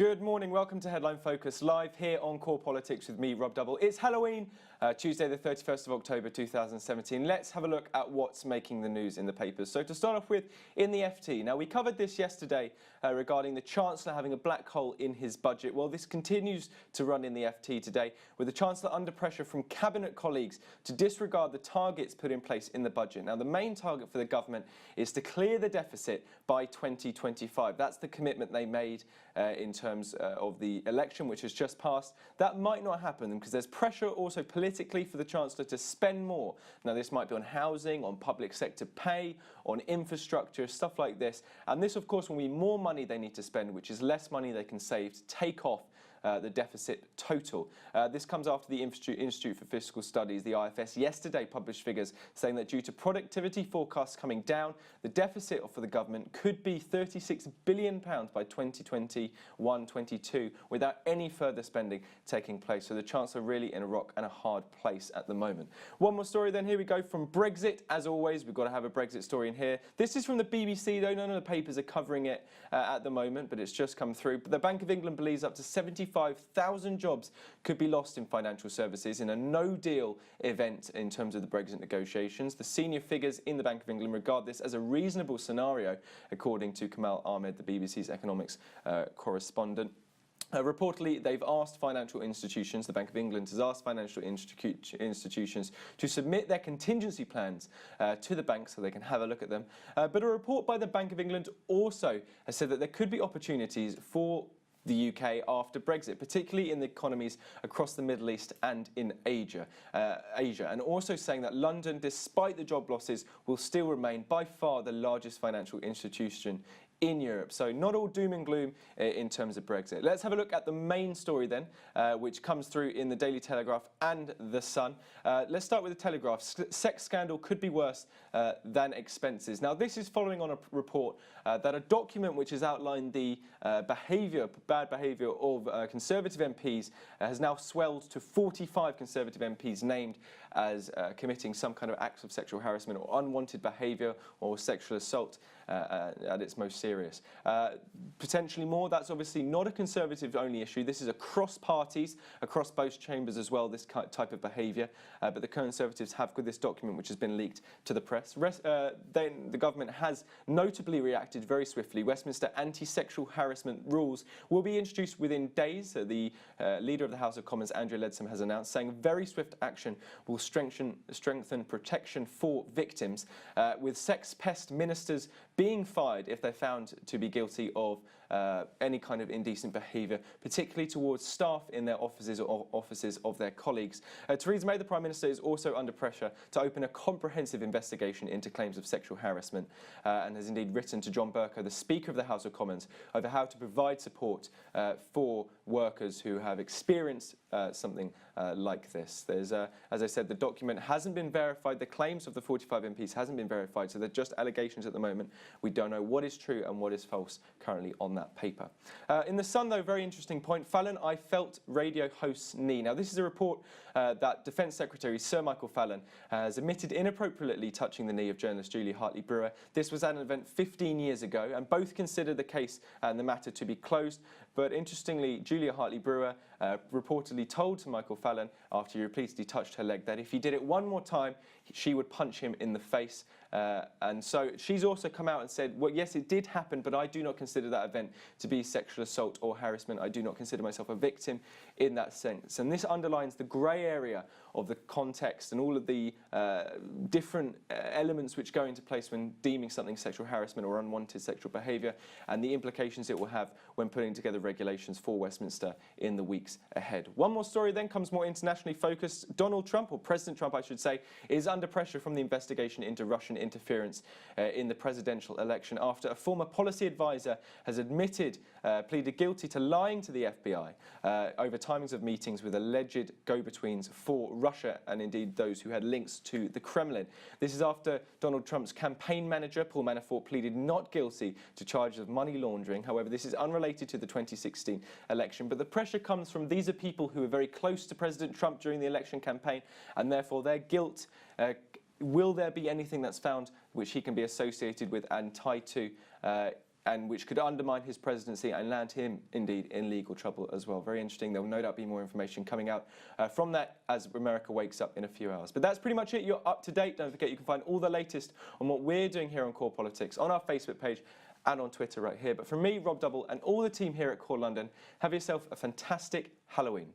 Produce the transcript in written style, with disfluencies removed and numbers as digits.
Good morning, welcome to Headline Focus, live here on Core Politics with me, Rob Double. It's Halloween, Tuesday the 31st of October 2017. Let's have a look at what's making the news in the papers. So to start off with, in the FT. Now we covered this yesterday regarding the Chancellor having a black hole in his budget. Well, this continues to run in the FT today, with the Chancellor under pressure from Cabinet colleagues to disregard the targets put in place in the budget. Now the main target for the government is to clear the deficit by 2025. That's the commitment they made in terms of the election which has just passed. That might not happen because there's pressure also politically for the Chancellor to spend more. Now this might be on housing, on public sector pay, on infrastructure, stuff like this. And this of course will mean more money they need to spend, which is less money they can save to take off the deficit total. This comes after the Institute for Fiscal Studies, the IFS, yesterday published figures saying that due to productivity forecasts coming down, the deficit for the government could be £36 billion by 2021-22 without any further spending taking place. So the Chancellor really in a rock and a hard place at the moment. One more story then, here we go from Brexit. As always, we've got to have a Brexit story in here. This is from the BBC, though none of the papers are covering it at the moment, but it's just come through. But the Bank of England believes up to 75,000 jobs could be lost in financial services in a no-deal event in terms of the Brexit negotiations. The senior figures in the Bank of England regard this as a reasonable scenario, according to Kamal Ahmed, the BBC's economics correspondent. Reportedly, they've asked financial institutions, the Bank of England has asked financial institutions to submit their contingency plans to the bank so they can have a look at them. But a report by the Bank of England also has said that there could be opportunities for the UK after Brexit, particularly in the economies across the Middle East and in Asia, and also saying that London, despite the job losses, will still remain by far the largest financial institution in Europe. So not all doom and gloom in terms of Brexit. Let's have a look at the main story then, which comes through in the Daily Telegraph and The Sun. Let's start with the Telegraph. Sex scandal could be worse than expenses. Now this is following on a report that a document which has outlined the bad behaviour of Conservative MPs has now swelled to 45 Conservative MPs named as committing some kind of acts of sexual harassment or unwanted behaviour or sexual assault at its most serious. Potentially more. That's obviously not a Conservative-only issue. This is across parties, across both chambers as well, this type of behaviour. But the Conservatives have got this document which has been leaked to the press. Then the government has notably reacted very swiftly. Westminster anti-sexual harassment rules will be introduced within days. The Leader of the House of Commons, Andrea Leadsom, has announced, saying very swift action will strengthen protection for victims, with sex pest ministers being fired if they're found to be guilty of any kind of indecent behaviour, particularly towards staff in their offices or offices of their colleagues. Theresa May, the Prime Minister, is also under pressure to open a comprehensive investigation into claims of sexual harassment and has indeed written to John Bercow, the Speaker of the House of Commons, over how to provide support for workers who have experienced something like this. There's, as I said, the document hasn't been verified. The claims of the 45 MPs hasn't been verified, so they're just allegations at the moment. We don't know what is true and what is false currently on that paper. In The Sun, though, very interesting point. Fallon, I felt radio host's knee. Now, this is a report that Defence Secretary Sir Michael Fallon has admitted inappropriately touching the knee of journalist Julia Hartley-Brewer. This was at an event 15 years ago, and both considered the case and the matter to be closed. But interestingly, Julia Hartley-Brewer reportedly told to Michael Fallon, after he repeatedly touched her leg, that if he did it one more time, she would punch him in the face. And so she's also come out and said, well, yes, it did happen, but I do not consider that event to be sexual assault or harassment. I do not consider myself a victim in that sense. And this underlines the grey area of the context and all of the different elements which go into place when deeming something sexual harassment or unwanted sexual behaviour, and the implications it will have when putting together regulations for Westminster in the weeks ahead. One more story then comes more internationally focused. Donald Trump, or President Trump I should say, is under pressure from the investigation into Russian interference in the presidential election after a former policy advisor has pleaded guilty to lying to the FBI over timings of meetings with alleged go-betweens for Russia and indeed those who had links to the Kremlin. This is after Donald Trump's campaign manager, Paul Manafort, pleaded not guilty to charges of money laundering. However, this is unrelated to the 2016 election, but the pressure comes from these are people who were very close to President Trump during the election campaign, and therefore their guilt will there be anything that's found which he can be associated with and tied to and which could undermine his presidency and land him, indeed, in legal trouble as well. Very interesting. There will no doubt be more information coming out from that as America wakes up in a few hours. But that's pretty much it. You're up to date. Don't forget you can find all the latest on what we're doing here on Core Politics on our Facebook page and on Twitter right here. But from me, Rob Double, and all the team here at Core London, have yourself a fantastic Halloween.